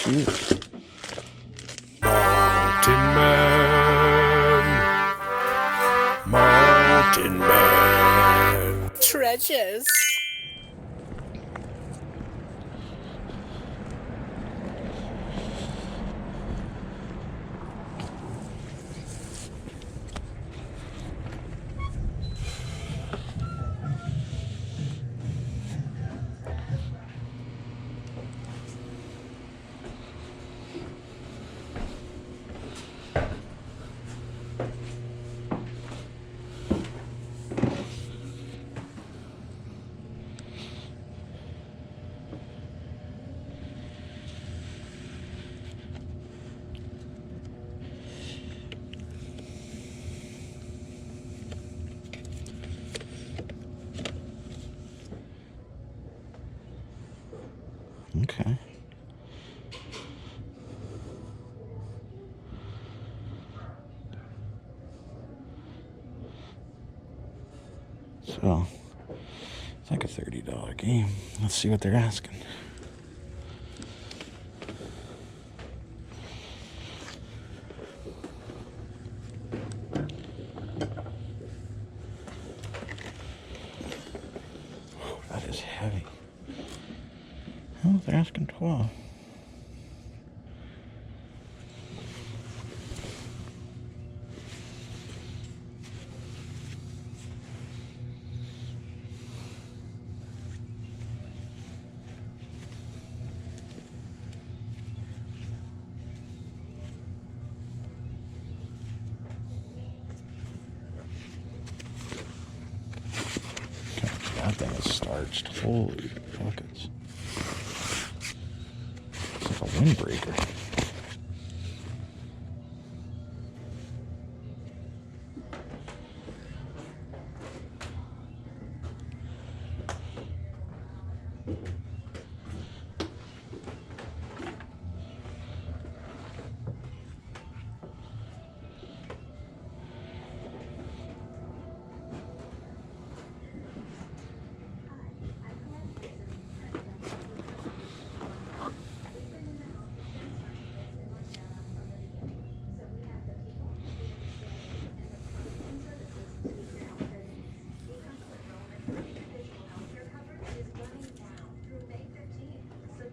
shoot. Mountain Man. Treasures. Okay. So, it's like a $30 game. Let's see what they're asking. Oh, that is heavy. Oh, they're asking 12. That thing is starched. Holy buckets. It's like a windbreaker.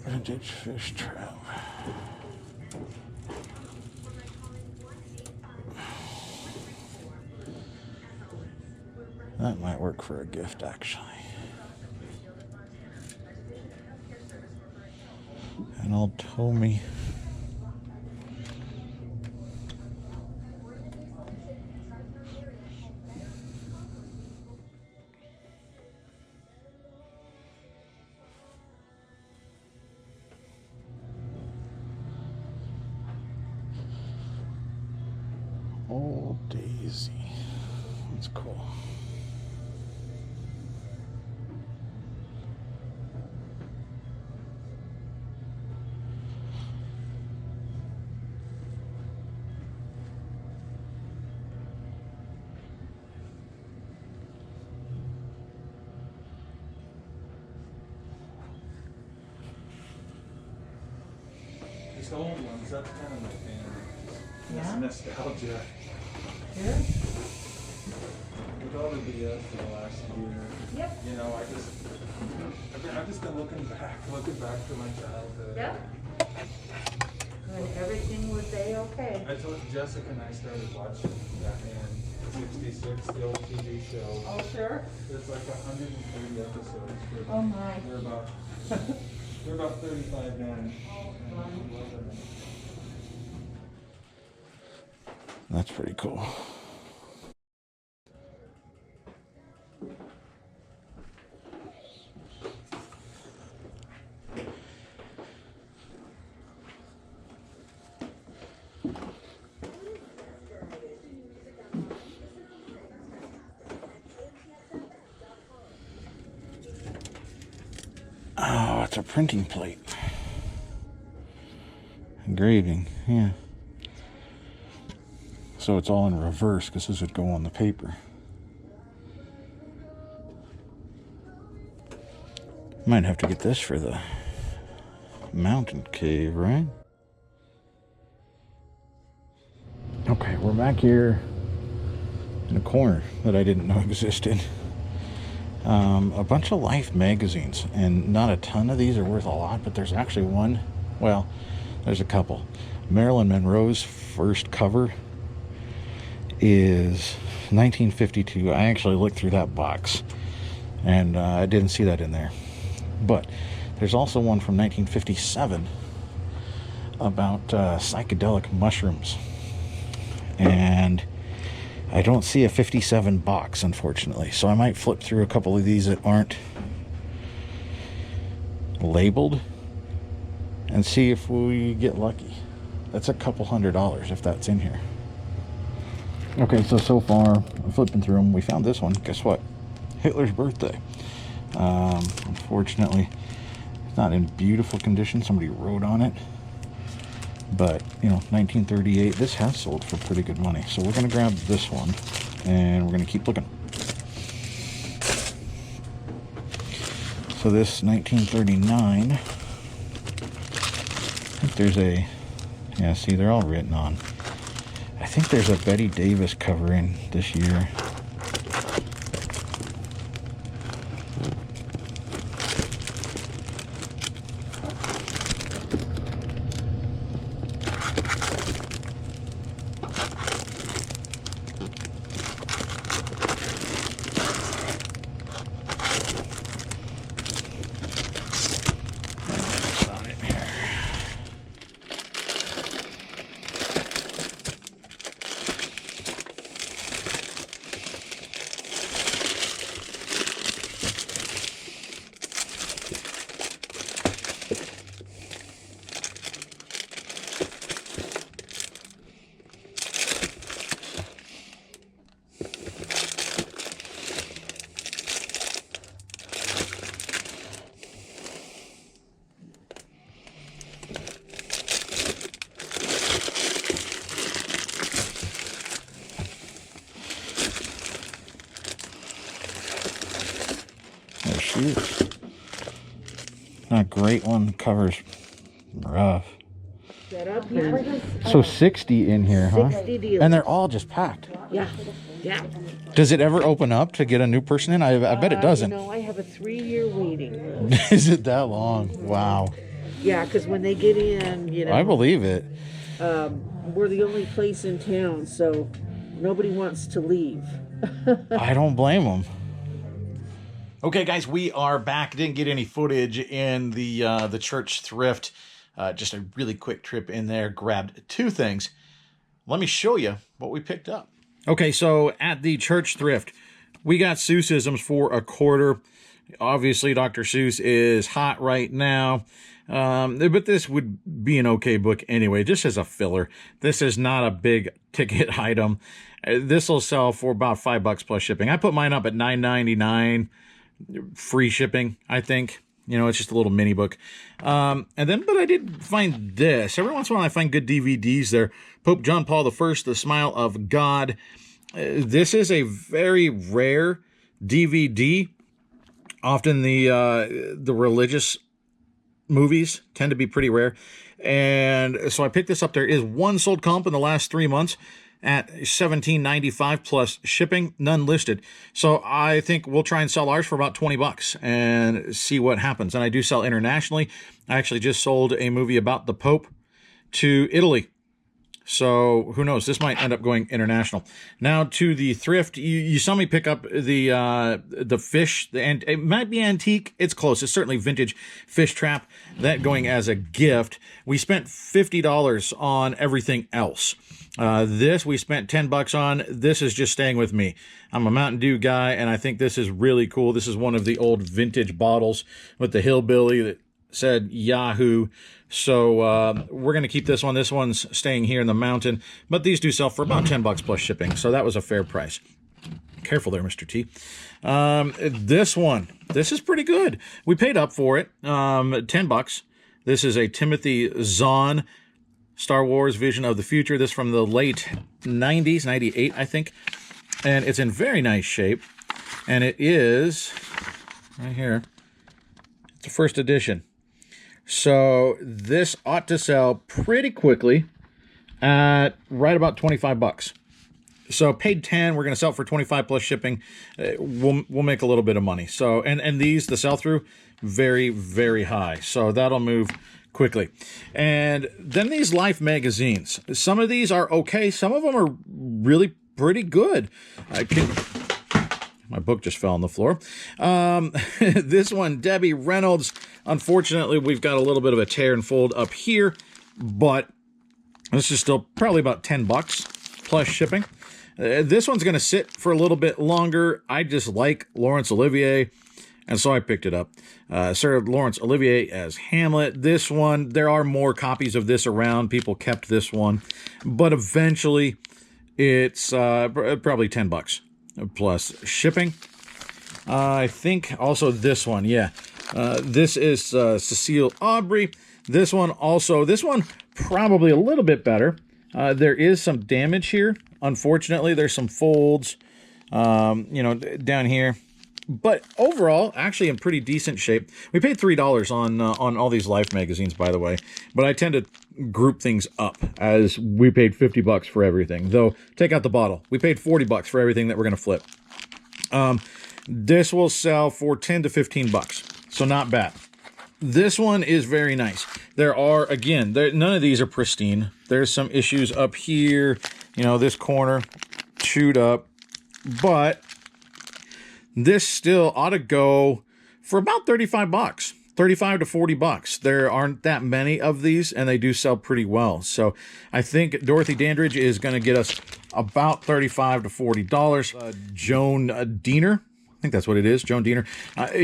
Vintage fish trap. That might work for a gift, actually. And old Tommy. Old Daisy. That's cool. These old ones, that's kind of my thing. Yeah? It's nostalgia. Good. With all the BS for the last year, Yep. you know, I've just been looking back to my childhood. Yep. When everything was A-okay. I told Jessica and I started watching Batman 66, the old TV show. Oh, sure. There's like 130 episodes. Oh, my. They're about, they're about 35 now. That's pretty cool. Oh, it's a printing plate. Engraving, yeah. So it's all in reverse because this would go on the paper. Might have to get this for the mountain cave, right? Okay, we're back here in a corner that I didn't know existed. A bunch of Life magazines, and not a ton of these are worth a lot, but there's actually one, well, there's a couple. Marilyn Monroe's first cover is 1952. I actually looked through that box, and I didn't see that in there. But there's also one from 1957 about psychedelic mushrooms. And I don't see a 57 box, unfortunately. So I might flip through a couple of these that aren't labeled and see if we get lucky. That's a couple $100 if that's in here. Okay, so far, I'm flipping through them. We found this one. Guess what? Hitler's birthday. Unfortunately, it's not in beautiful condition. Somebody wrote on it. But, you know, 1938, this has sold for pretty good money. So we're going to grab this one, and we're going to keep looking. So this 1939, I think there's a, yeah, see, they're all written on. I think there's a Betty Davis cover in this year. There she is. Not a great one. Covers rough. Set up here. So 60 in here, huh? 60 deals. And they're all just packed. Yeah, yeah. Does it ever open up to get a new person in? I bet it doesn't. You know, I have a 3-year waiting list. Is it that long? Wow. Yeah, because when they get in, you know, I believe it. we're the only place in town, so nobody wants to leave. I don't blame them. Okay, guys, we are back. Didn't get any footage in the church thrift. Just a really quick trip in there. Grabbed 2 things. Let me show you what we picked up. Okay, so at the church thrift, we got Seussisms for $0.25. Obviously, Dr. Seuss is hot right now. But this would be an okay book anyway, just as a filler. This is not a big ticket item. This will sell for about $5 plus shipping. I put mine up at $9.99, free shipping, I think. You know, it's just a little mini book. But I did find this. Every once in a while I find good DVDs there. Pope John Paul I, The Smile of God. This is a very rare DVD. Often the religious movies tend to be pretty rare. And so I picked this up. There is one sold comp in the last 3 months at $17.95 plus shipping, none listed. So I think we'll try and sell ours for about $20 and see what happens. And I do sell internationally. I actually just sold a movie about the Pope to Italy. So who knows? This might end up going international. Now to the thrift. You saw me pick up the fish, and it might be antique. It's close. It's certainly vintage fish trap. That going as a gift. We spent $50 on everything else. This we spent $10 on. This is just staying with me. I'm a Mountain Dew guy, and I think this is really cool. This is one of the old vintage bottles with the hillbilly that said Yahoo. So we're going to keep this one. This one's staying here in the mountain, but these do sell for about $10 plus shipping. So that was a fair price. Careful there, Mr. T. This one, this is pretty good. We paid up for it, $10. This is a Timothy Zahn Star Wars Vision of the Future. This from the late 90s, 98, I think. And it's in very nice shape. And it is, right here, it's the first edition. So this ought to sell pretty quickly at right about 25 bucks. So paid 10, we're going to sell it for 25 plus shipping. We'll make a little bit of money. So, and these, the sell through, very, very high. So that'll move quickly. And then these Life magazines. Some of these are okay. Some of them are really pretty good. My book just fell on the floor. This one, Debbie Reynolds. Unfortunately, we've got a little bit of a tear and fold up here, but this is still probably about 10 bucks plus shipping. This one's going to sit for a little bit longer. I just like Laurence Olivier, and so I picked it up. Sir Laurence Olivier as Hamlet. This one, there are more copies of this around. People kept this one, but eventually it's probably 10 bucks plus shipping. I think also this one, yeah. This is Cecile Aubry. This one probably a little bit better. There is some damage here. Unfortunately, there's some folds, down here. But overall, actually in pretty decent shape. We paid $3 on all these Life magazines, by the way. But I tend to group things up as we paid 50 bucks for everything. Though, take out the bottle. We paid 40 bucks for everything that we're going to flip. This will sell for 10 to 15 bucks. So not bad. This one is very nice. There are, again, none of these are pristine. There's some issues up here. This corner chewed up. But this still ought to go for about 35 bucks. 35 to 40 bucks. There aren't that many of these, and they do sell pretty well. So I think Dorothy Dandridge is going to get us about $35 to $40. Joan Diener. I think that's what it is, Joan Diener.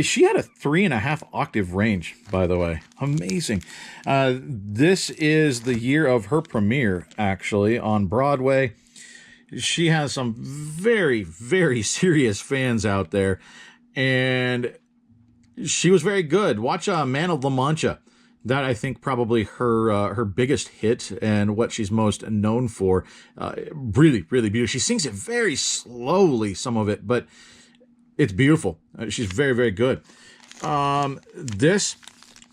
She had a 3.5 octave range, by the way. Amazing. This is the year of her premiere, actually, on Broadway. She has some very, very serious fans out there, and she was very good. Watch Man of La Mancha. That, I think, probably her biggest hit and what she's most known for. Really, really beautiful. She sings it very slowly, some of it, but it's beautiful. She's very, very good. This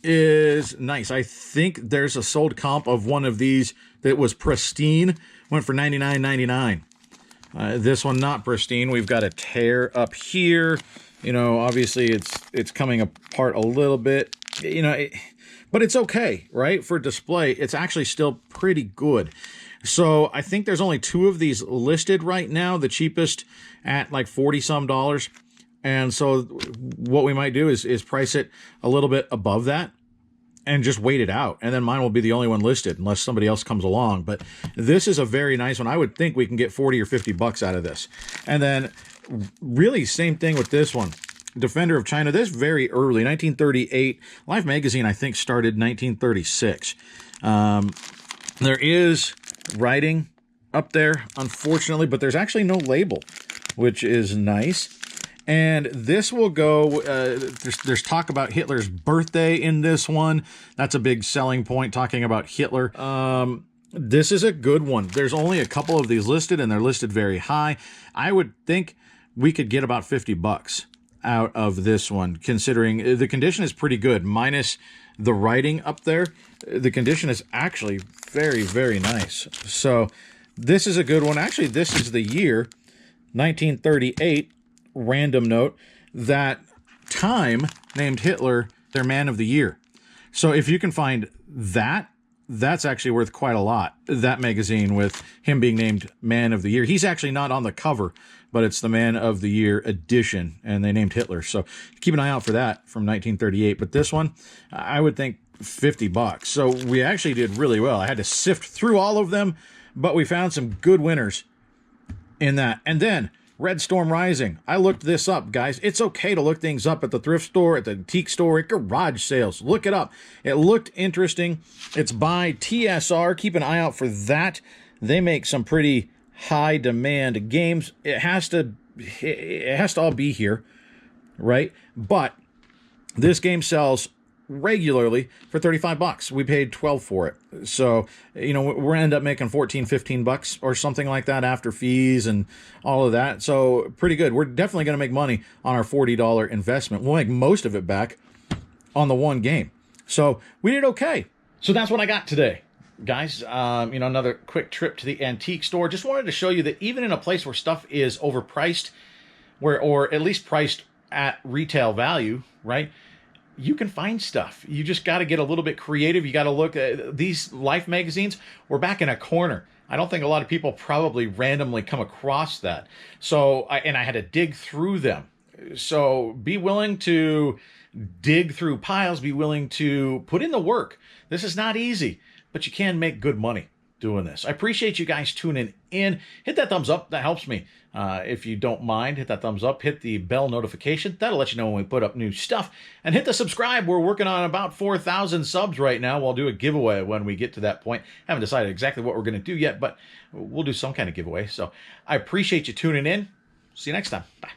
is nice. I think there's a sold comp of one of these that was pristine. Went for $99.99. This one not pristine. We've got a tear up here. Obviously it's coming apart a little bit. But it's okay, right? For display, it's actually still pretty good. So I think there's only 2 of these listed right now. The cheapest at like $40-some. And so what we might do is price it a little bit above that and just wait it out. And then mine will be the only one listed unless somebody else comes along. But this is a very nice one. I would think we can get 40 or 50 bucks out of this. And then really same thing with this one. Defender of China. This very early, 1938. Life magazine, I think, started 1936. There is writing up there, unfortunately, but there's actually no label, which is nice. And this will go, there's talk about Hitler's birthday in this one. That's a big selling point, talking about Hitler. This is a good one. There's only a couple of these listed, and they're listed very high. I would think we could get about 50 bucks out of this one, considering the condition is pretty good, minus the writing up there. The condition is actually very, very nice. So this is a good one. Actually, this is the year, 1938. Random note, that Time named Hitler their Man of the Year. So if you can find that, that's actually worth quite a lot. That magazine with him being named Man of the Year. He's actually not on the cover, but it's the Man of the Year edition, and they named Hitler. So keep an eye out for that from 1938. But this one, I would think 50 bucks. So we actually did really well. I had to sift through all of them, but we found some good winners in that. And then Red Storm Rising. I looked this up, guys. It's okay to look things up at the thrift store, at the antique store, at garage sales. Look it up. It looked interesting. It's by TSR. Keep an eye out for that. They make some pretty high demand games. It has to all be here, right? But this game sells regularly for 35 bucks. We paid 12 for it. So, we're going to end up making 14, 15 bucks or something like that after fees and all of that. So pretty good. We're definitely going to make money on our $40 investment. We'll make most of it back on the one game. So we did okay. So that's what I got today, guys. Another quick trip to the antique store. Just wanted to show you that even in a place where stuff is overpriced, or at least priced at retail value, right? You can find stuff. You just got to get a little bit creative. You got to look at these Life magazines. We're back in a corner. I don't think a lot of people probably randomly come across that. So, I had to dig through them. So be willing to dig through piles. Be willing to put in the work. This is not easy, but you can make good money doing this. I appreciate you guys tuning in. Hit that thumbs up. That helps me. If you don't mind, hit that thumbs up. Hit the bell notification. That'll let you know when we put up new stuff. And hit the subscribe. We're working on about 4,000 subs right now. We'll do a giveaway when we get to that point. Haven't decided exactly what we're going to do yet, but we'll do some kind of giveaway. So I appreciate you tuning in. See you next time. Bye.